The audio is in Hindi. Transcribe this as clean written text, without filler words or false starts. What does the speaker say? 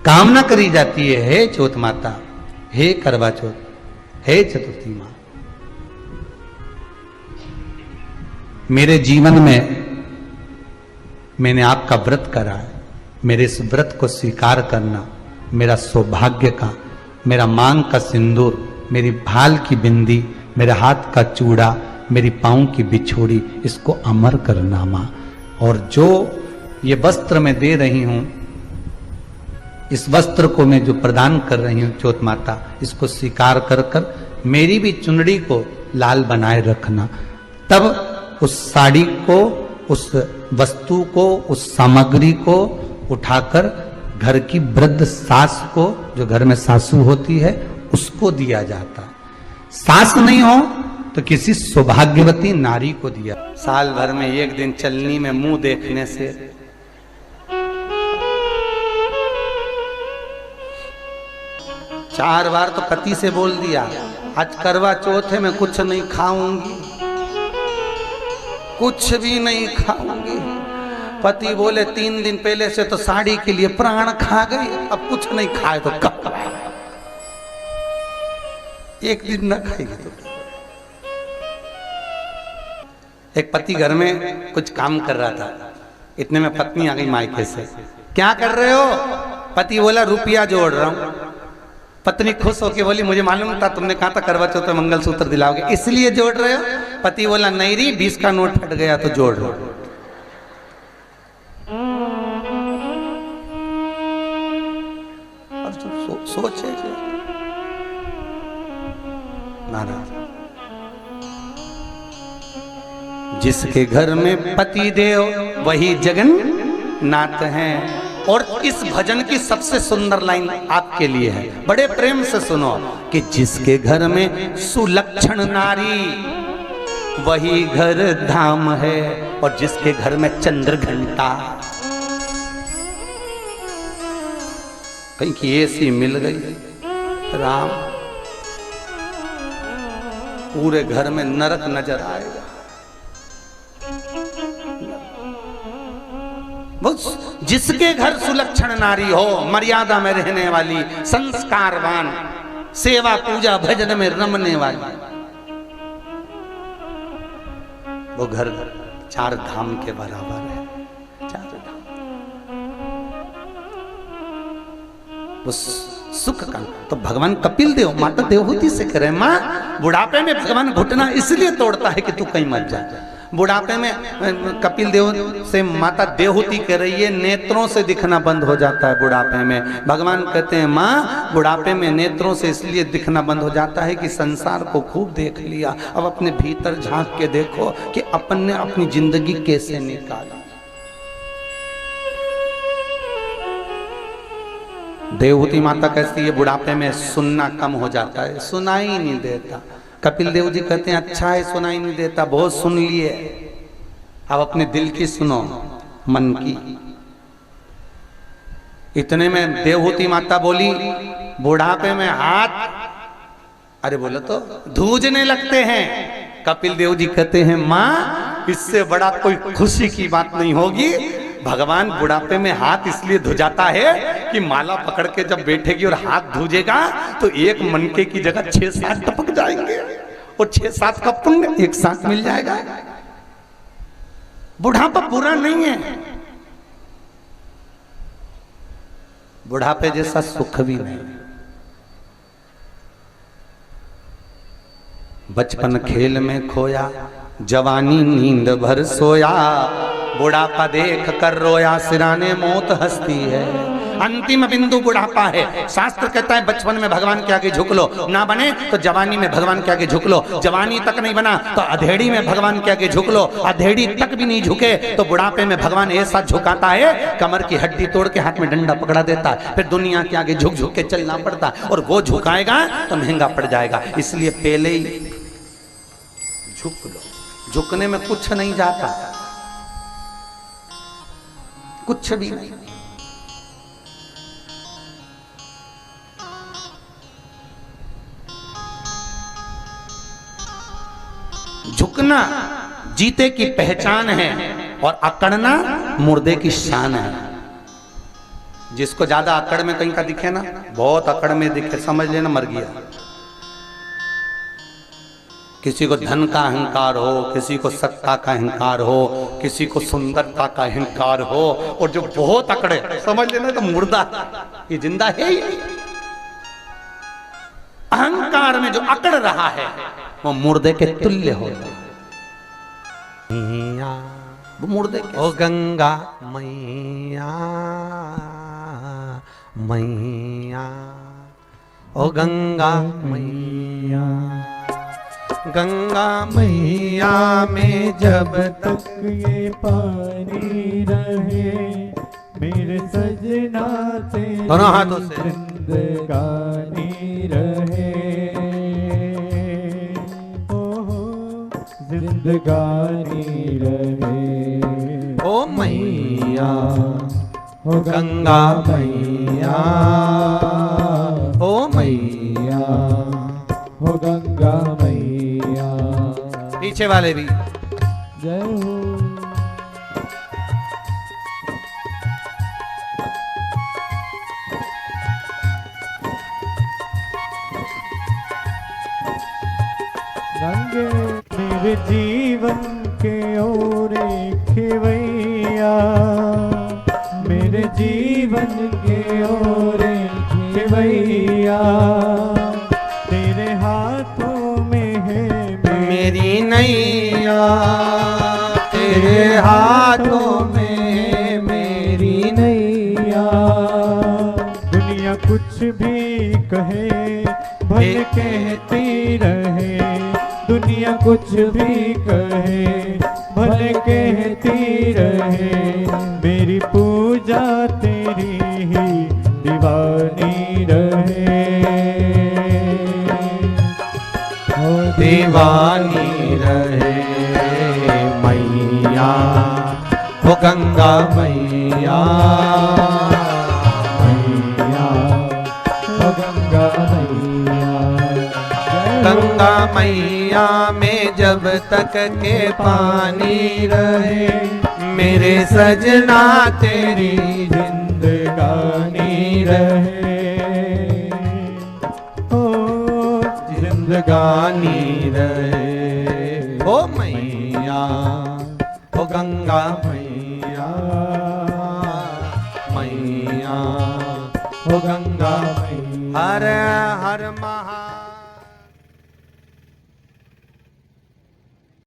कामना करी जाती है, हे चौथ माता, हे करवा चौथ, हे चतुर्थी मां, मेरे जीवन में मैंने आपका व्रत करा है, मेरे इस व्रत को स्वीकार करना, मेरा सौभाग्य का, मेरा मांग का सिंदूर, मेरी भाल की बिंदी, मेरे हाथ का चूड़ा, मेरी पाँव की बिछोड़ी, इसको अमर करना मां। और जो ये वस्त्र मैं दे रही हूं, इस वस्त्र को मैं जो प्रदान कर रही हूं चौथ माता, इसको स्वीकार कर कर मेरी भी चुनड़ी को लाल बनाए रखना। तब उस साड़ी को, उस वस्तु को, उस सामग्री को उठाकर घर की वृद्ध सास को, जो घर में सासू होती है, उसको दिया जाता है। सास नहीं हो तो किसी सौभाग्यवती नारी को दिया। साल भर में एक दिन चलनी में मुंह देखने से चार बार तो पति से बोल दिया, आज करवा चौथ है, मैं कुछ नहीं खाऊंगी, कुछ भी नहीं खाऊंगी। पति बोले 3 दिन पहले से तो साड़ी के लिए प्राण खा गई, अब कुछ नहीं खाए तो कब? एक दिन न खाएगी तो। एक पति घर में कुछ काम कर रहा था, इतने में पत्नी आ गई मायके से। क्या कर रहे हो? पति बोला रुपया जोड़ रहा हूं। पत्नी खुश होकर बोली, मुझे मालूम था तुमने कहा था करवा चौथ में मंगलसूत्र दिलाओगे, इसलिए जोड़ रहे हो? पति बोला नहीं री, 20 का नोट फट गया तो जोड़ रहा हूं। सोचे नाराज। जिसके घर में पति देव वही जगन्नाथ हैं। और इस भजन की सबसे सुंदर लाइन आपके लिए है, बड़े प्रेम से सुनो कि जिसके घर में सुलक्षण नारी वही घर धाम है, और जिसके घर में चंद्र घंटा, कहीं की ऐसी मिल गई राम, पूरे घर में नरक नजर आएगा। जिसके घर सुलक्षण नारी हो, मर्यादा में रहने वाली, संस्कारवान, सेवा पूजा भजन में रमने वाली, वो घर 4 धाम के बराबर है। 4 धाम वो सुख का। तो भगवान कपिल देव माता देवहूति से कह रहे, माँ बुढ़ापे में भगवान घुटना इसलिए तोड़ता है कि तू कहीं मत जा। बुढ़ापे में कपिल देव से माता देवहूति कह रही है, नेत्रों से दिखना बंद हो जाता है बुढ़ापे में। भगवान कहते हैं, माँ बुढ़ापे में नेत्रों से इसलिए दिखना बंद हो जाता है कि संसार को खूब देख लिया, अब अपने भीतर झांक के देखो कि अपन ने अपनी जिंदगी कैसे निकाली। देवहूति माता कहती है, बुढ़ापे में सुनना कम हो जाता है, सुनाई नहीं देता। कपिल देव जी कहते हैं, अच्छा है सुनाई नहीं देता, बहुत सुन लिए, अब अपने दिल की सुनो, मन की। इतने में देवहूति माता बोली, बुढ़ापे में हाथ, अरे बोलो तो धूजने लगते हैं। कपिल देव जी कहते हैं, माँ इससे बड़ा कोई खुशी की बात नहीं होगी। भगवान बुढ़ापे में हाथ इसलिए धुजाता है कि माला पकड़ के जब बैठेगी और हाथ धुजेगा तो एक मनके की जगह 6-7 टपक जाएंगे, और 6-7 का पुण्य एक साथ मिल जाएगा। बुढ़ापा बुरा नहीं है, बुढ़ापे जैसा सुख भी नहीं। बचपन खेल में खोया, जवानी नींद भर सोया, बुढ़ापा देख कर रोया, सिराने मौत हंसती है। अंतिम बिंदु बुढ़ापा है। शास्त्र कहता है बचपन में भगवान के आगे झुक लो, ना बने तो जवानी में भगवान के आगे झुक लो, जवानी तक नहीं बना तो अधेड़ी में भगवान के आगे झुक लो, अधेड़ी तक भी नहीं झुके तो बुढ़ापे में भगवान ऐसा झुकाता है, कमर की हड्डी तोड़ के हाथ में डंडा पकड़ा देता है, फिर दुनिया के आगे झुक झुक के चलना पड़ता है, और वो झुकाएगा तो महंगा पड़ जाएगा। इसलिए पहले ही झुक लो। झुकने में कुछ नहीं जाता, कुछ भी नहीं। झुकना जीते की पहचान है और अकड़ना मुर्दे की शान है। जिसको ज्यादा अकड़ में कहीं का दिखे ना, बहुत अकड़ में दिखे, समझ लेना मर गया। किसी को धन का अहंकार हो, किसी को सत्ता का अहंकार हो, किसी को सुंदरता का अहंकार हो, और जो बहुत अकड़े समझ लेना तो मुर्दा, ये जिंदा है ही नहीं। अहंकार में जो अकड़ रहा है वो मुर्दे के तुल्य हो, वो मुर्दे के। ओ गंगा मैया मैया, ओ गंगा मैया, गंगा मैया में जब तक ये पानी रहे, मेरे सजना तेरी दोनों हाथों से जिंदगानी रहे, ओ जिंदगानी रहे। ओ मैया, ओ गंगा मैया, ओ मैया, हो गंगा मैया, पीछे वाले भी जय हो। गंगे मेरे जीवन के ओरे खिवैया, मेरे जीवन के ओरे खिवैया, तेरे हाथों में है मेरी नैया, तेरे हाथों में है मेरी नैया। दुनिया कुछ भी कहे भले कहती रहे, दुनिया कुछ भी कहे भले कहती रहे, मेरी पूजा तेरी ही दीवानी रहे, दीवानी रहे मैया, ओ गंगा मैया, मैया, ओ गंगा मैया, गंगा मैया में जब तक के पानी रहे, मेरे सजना तेरी जिंदगानी रहे, ओ जिंदगानी रहे। ओ मैया, ओ गंगा मैया, मैया, ओ गंगा मैया, हर हर मा